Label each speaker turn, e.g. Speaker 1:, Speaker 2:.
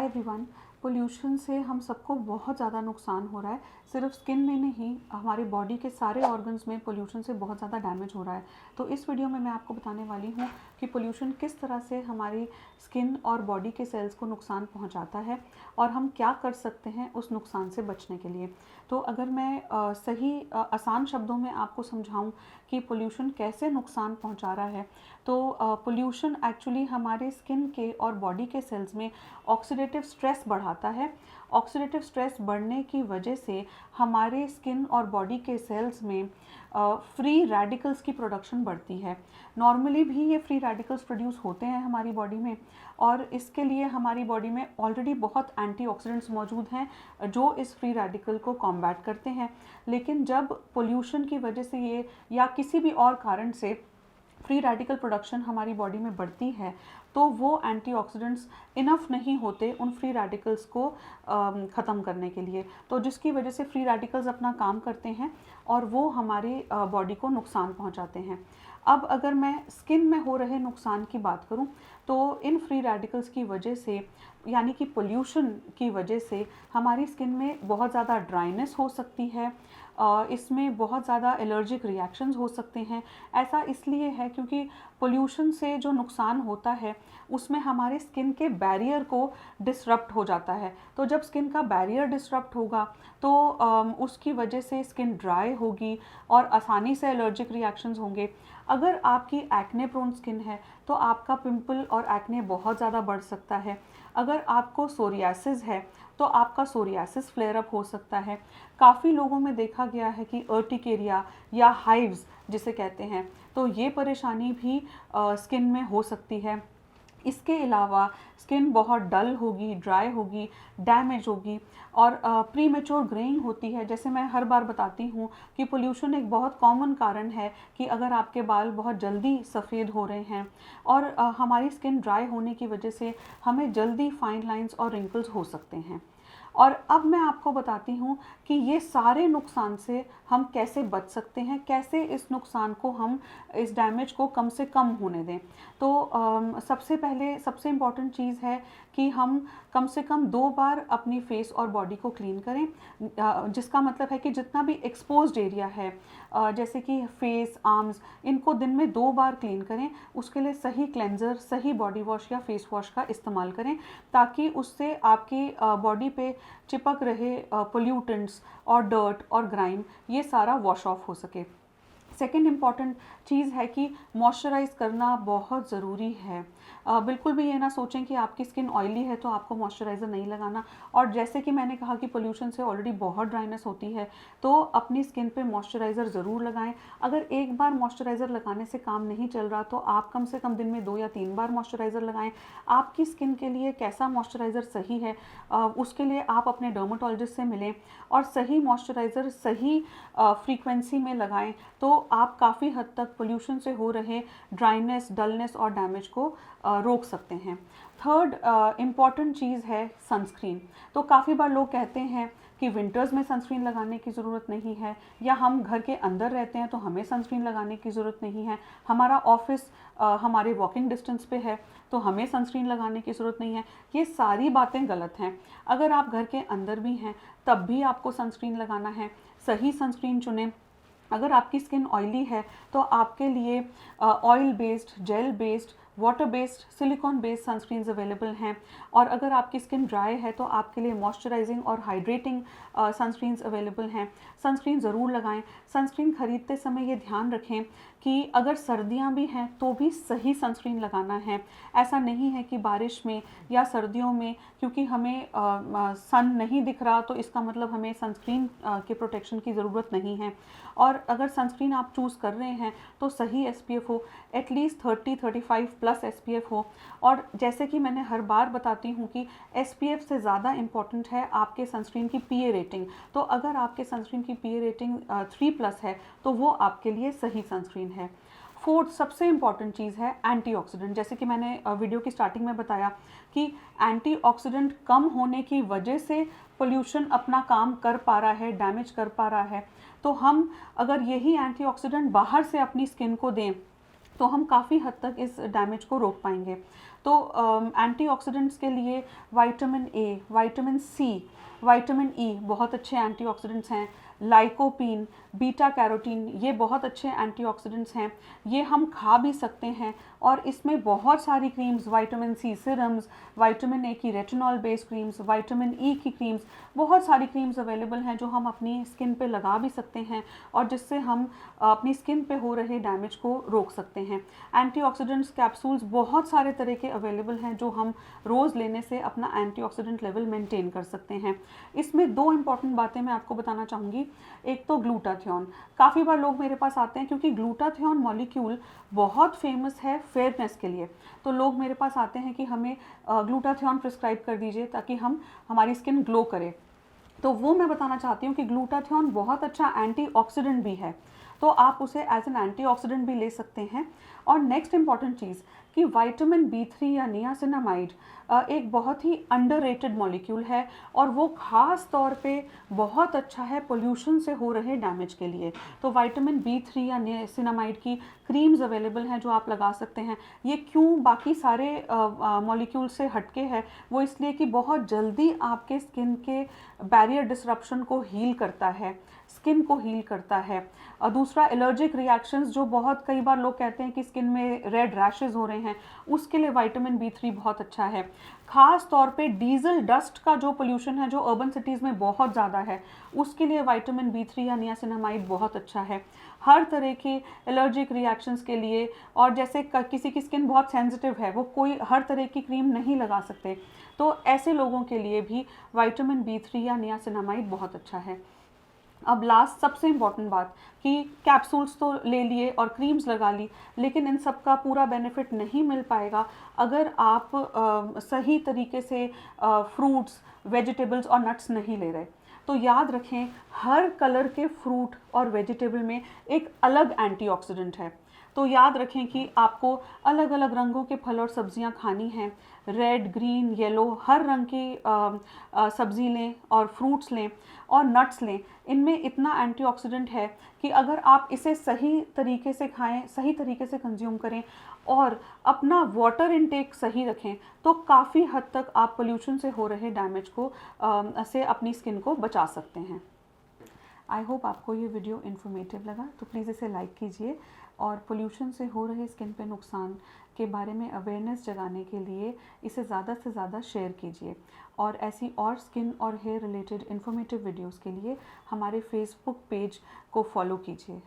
Speaker 1: Hi everyone. Pollution से हम सबको बहुत ज़्यादा नुकसान हो रहा है। सिर्फ स्किन में नहीं, हमारे बॉडी के सारे ऑर्गन्स में पोल्यूशन से बहुत ज़्यादा डैमेज हो रहा है। तो इस वीडियो में मैं आपको बताने वाली हूँ कि पोल्यूशन किस तरह से हमारी स्किन और बॉडी के सेल्स को नुकसान पहुँचाता है और हम क्या कर सकते हैं उस नुकसान से बचने के लिए। तो अगर मैं आसान शब्दों में आपको समझाऊँ कि पोल्यूशन कैसे नुकसान पहुँचा रहा है, तो पोल्यूशन एक्चुअली हमारे स्किन के और बॉडी के सेल्स में ऑक्सीडेटिव स्ट्रेस बढ़ाता है। ऑक्सीडेटिव स्ट्रेस बढ़ने की वजह से हमारे स्किन और बॉडी के सेल्स में फ्री रेडिकल्स की प्रोडक्शन बढ़ती है। नॉर्मली भी ये फ्री रेडिकल्स प्रोड्यूस होते हैं हमारी बॉडी में, और इसके लिए हमारी बॉडी में ऑलरेडी बहुत एंटीऑक्सीडेंट्स मौजूद हैं जो इस फ्री रेडिकल को कॉम्बैट करते हैं। लेकिन जब पोल्यूशन की वजह से ये या किसी भी और कारण से फ्री रेडिकल प्रोडक्शन हमारी बॉडी में बढ़ती है, तो वो एंटीऑक्सीडेंट्स इनफ नहीं होते उन फ्री रेडिकल्स को ख़त्म करने के लिए, तो जिसकी वजह से फ्री रेडिकल्स अपना काम करते हैं और वो हमारी बॉडी को नुकसान पहुंचाते हैं। अब अगर मैं स्किन में हो रहे नुकसान की बात करूं, तो इन फ्री रेडिकल्स की वजह से यानी कि पोल्यूशन की वजह से हमारी स्किन में बहुत ज़्यादा ड्राइनेस हो सकती है। इसमें बहुत ज़्यादा एलर्जिक रिएक्शंस हो सकते हैं। ऐसा इसलिए है क्योंकि पोल्यूशन से जो नुकसान होता है उसमें हमारे स्किन के बैरियर को डिसरप्ट हो जाता है। तो जब स्किन का बैरियर डिसरप्ट होगा तो उसकी वजह से स्किन ड्राई होगी और आसानी से एलर्जिक रिएक्शंस होंगे। अगर आपकी एक्ने प्रोन स्किन है तो आपका पिंपल और एक्ने बहुत ज़्यादा बढ़ सकता है। अगर आपको सोरियासिस है तो आपका सोरियासिस फ्लेयर अप हो सकता है। काफ़ी लोगों में देखा गया है कि अर्टिकेरिया या हाइव्स जिसे कहते हैं, तो ये परेशानी भी स्किन में हो सकती है। इसके अलावा स्किन बहुत डल होगी, ड्राई होगी, डैमेज होगी और प्रीमेच्योर ग्रेइंग होती है। जैसे मैं हर बार बताती हूँ कि पोल्यूशन एक बहुत कॉमन कारण है कि अगर आपके बाल बहुत जल्दी सफ़ेद हो रहे हैं और हमारी स्किन ड्राई होने की वजह से हमें जल्दी फाइन लाइंस और रिंकल्स हो सकते हैं। और अब मैं आपको बताती हूँ कि ये सारे नुकसान से हम कैसे बच सकते हैं, कैसे इस नुकसान को हम इस डैमेज को कम से कम होने दें। तो सबसे पहले सबसे इम्पॉर्टेंट चीज़ है कि हम कम से कम 2 बार अपनी फेस और बॉडी को क्लीन करें, जिसका मतलब है कि जितना भी एक्सपोज्ड एरिया है जैसे कि फेस, आर्म्स, इनको दिन में 2 बार क्लीन करें। उसके लिए सही क्लेंजर, सही बॉडी वॉश या फेस वॉश का इस्तेमाल करें ताकि उससे आपकी बॉडी पे चिपक रहे पोल्यूटेंट्स और डर्ट और ग्राइम ये सारा वॉश ऑफ हो सके। सेकेंड इम्पॉर्टेंट चीज़ है कि मॉइस्चराइज़ करना बहुत ज़रूरी है। बिल्कुल भी ये ना सोचें कि आपकी स्किन ऑयली है तो आपको मॉइस्चराइज़र नहीं लगाना। और जैसे कि मैंने कहा कि पोल्यूशन से ऑलरेडी बहुत ड्राइनेस होती है, तो अपनी स्किन पे मॉइस्चराइज़र ज़रूर लगाएं। अगर एक बार मॉइस्चराइज़र लगाने से काम नहीं चल रहा तो आप कम से कम दिन में 2 या 3 बार मॉइस्चराइज़र लगाएं। आपकी स्किन के लिए कैसा मॉइस्चराइज़र सही है उसके लिए आप अपने डर्मेटोलॉजिस्ट से मिलें और सही मॉइस्चराइज़र सही फ्रीक्वेंसी में लगाएं, तो आप काफ़ी हद तक पोल्यूशन से हो रहे ड्राइनेस, डलनेस और डैमेज को रोक सकते हैं। थर्ड इम्पॉर्टेंट चीज़ है सनस्क्रीन। तो काफ़ी बार लोग कहते हैं कि विंटर्स में सनस्क्रीन लगाने की ज़रूरत नहीं है, या हम घर के अंदर रहते हैं तो हमें सनस्क्रीन लगाने की ज़रूरत नहीं है, हमारा ऑफिस हमारे वॉकिंग डिस्टेंस पे है तो हमें सनस्क्रीन लगाने की ज़रूरत नहीं है। ये सारी बातें गलत हैं। अगर आप घर के अंदर भी हैं तब भी आपको सनस्क्रीन लगाना है। सही सनस्क्रीन चुनें। अगर आपकी स्किन ऑयली है तो आपके लिए oil based, gel based, water based, silicon based sunscreens available हैं। और अगर आपकी स्किन ड्राई है तो आपके लिए मॉइस्चराइजिंग और हाइड्रेटिंग सनस्क्रीन्स अवेलेबल हैं। सनस्क्रीन ज़रूर लगाएं। सनस्क्रीन खरीदते समय ये ध्यान रखें कि अगर सर्दियां भी हैं तो भी सही सनस्क्रीन लगाना है। ऐसा नहीं है कि बारिश में या सर्दियों में क्योंकि हमें सन नहीं दिख रहा तो इसका मतलब हमें सनस्क्रीन के प्रोटेक्शन की ज़रूरत नहीं है। और अगर सनस्क्रीन आप चूज़ कर रहे हैं तो सही SPF हो, एटलीस्ट 30-35+ SPF हो। और जैसे कि मैंने हर बार बताती हूँ कि SPF से ज़्यादा इम्पॉर्टेंट है आपके सनस्क्रीन की PA रेटिंग। तो अगर आपके सनस्क्रीन की PA रेटिंग 3+ है तो वो आपके लिए सही सनस्क्रीन है। फोर्थ सबसे इम्पॉर्टेंट चीज़ है एंटीऑक्सीडेंट। जैसे कि मैंने वीडियो की स्टार्टिंग में बताया कि एंटीऑक्सीडेंट कम होने की वजह से पोल्यूशन अपना काम कर पा रहा है, डैमेज कर पा रहा है। तो हम अगर यही एंटीऑक्सीडेंट बाहर से अपनी स्किन को दें तो हम काफ़ी हद तक इस डैमेज को रोक पाएंगे। तो एंटीऑक्सीडेंट्स के लिए vitamin A, vitamin C, vitamin E बहुत अच्छे एंटीऑक्सीडेंट्स हैं। लाइकोपीन, बीटा कैरोटीन, ये बहुत अच्छे एंटीऑक्सीडेंट्स हैं। ये हम खा भी सकते हैं और इसमें बहुत सारी creams, vitamin C serums, vitamin A की retinol based creams, vitamin E की क्रीम्स, बहुत सारी क्रीम्स अवेलेबल हैं जो हम अपनी स्किन पे लगा भी सकते हैं और जिससे हम अपनी स्किन पे हो रहे डैमेज को रोक सकते हैं। एंटीऑक्सीडेंट्स कैप्सूल्स बहुत सारे तरह के अवेलेबल हैं जो हम रोज़ लेने से अपना एंटीऑक्सीडेंट लेवल मेंटेन कर सकते हैं। इसमें दो इंपॉर्टेंट बातें मैं आपको बताना चाहूँगी। एक तो ग्लूटाथियोन, काफ़ी बार लोग मेरे पास आते हैं क्योंकि ग्लूटाथियोन मॉलिक्यूल बहुत फेमस है फेयरनेस के लिए, तो लोग मेरे पास आते हैं कि हमें ग्लूटाथियोन प्रिस्क्राइब कर दीजिए ताकि हमारी स्किन ग्लो करे। तो वो मैं बताना चाहती हूँ कि ग्लूटाथियोन बहुत अच्छा एंटीऑक्सीडेंट भी है, तो आप उसे एज एन एंटीऑक्सीडेंट भी ले सकते हैं। और नेक्स्ट इंपॉर्टेंट चीज़ कि विटामिन B3 या नियासिनामाइड एक बहुत ही अंडररेटेड मॉलिक्यूल है और वो ख़ास तौर पे बहुत अच्छा है पोल्यूशन से हो रहे डैमेज के लिए। तो विटामिन B3 या नियासिनामाइड की क्रीम्स अवेलेबल हैं जो आप लगा सकते हैं। ये क्यों बाकी सारे मॉलिक्यूल से हटके है, वो इसलिए कि बहुत जल्दी आपके स्किन के बैरियर डिसरप्शन को हील करता है, स्किन को हील करता है। और दूसरा एलर्जिक रिएक्शंस, जो बहुत कई बार लोग कहते हैं कि स्किन में रेड रैशेस हो रहे हैं, उसके लिए विटामिन B3 बहुत अच्छा है। ख़ास तौर पे डीजल डस्ट का जो पोल्यूशन है जो अर्बन सिटीज़ में बहुत ज़्यादा है, उसके लिए विटामिन B3 या नियासिनामाइड बहुत अच्छा है। हर तरह के एलर्जिक रिएक्शंस के लिए, और जैसे किसी की स्किन बहुत सेंसिटिव है, वो कोई हर तरह की क्रीम नहीं लगा सकते, तो ऐसे लोगों के लिए भी विटामिन B3 या नियासिनामाइड बहुत अच्छा है। अब लास्ट सबसे इम्पॉर्टेंट बात कि कैप्सूल्स तो ले लिए और क्रीम्स लगा ली, लेकिन इन सब का पूरा बेनिफिट नहीं मिल पाएगा अगर आप सही तरीके से फ्रूट्स, वेजिटेबल्स और नट्स नहीं ले रहे। तो याद रखें, हर कलर के फ्रूट और वेजिटेबल में एक अलग एंटीऑक्सीडेंट है। तो याद रखें कि आपको अलग अलग रंगों के फल और सब्जियां खानी हैं। रेड, ग्रीन, येलो, हर रंग की सब्ज़ी लें और फ्रूट्स लें और नट्स लें। इनमें इतना एंटीऑक्सीडेंट है कि अगर आप इसे सही तरीके से खाएं, सही तरीके से कंज्यूम करें और अपना वाटर इनटेक सही रखें, तो काफ़ी हद तक आप पोल्यूशन से हो रहे डैमेज को से अपनी स्किन को बचा सकते हैं। आई होप आपको ये वीडियो इन्फॉर्मेटिव लगा, तो प्लीज़ इसे लाइक कीजिए और पोल्यूशन से हो रहे स्किन पे नुकसान के बारे में अवेयरनेस जगाने के लिए इसे ज़्यादा से ज़्यादा शेयर कीजिए। और ऐसी और स्किन और हेयर रिलेटेड इन्फॉर्मेटिव वीडियोस के लिए हमारे फेसबुक पेज को फॉलो कीजिए।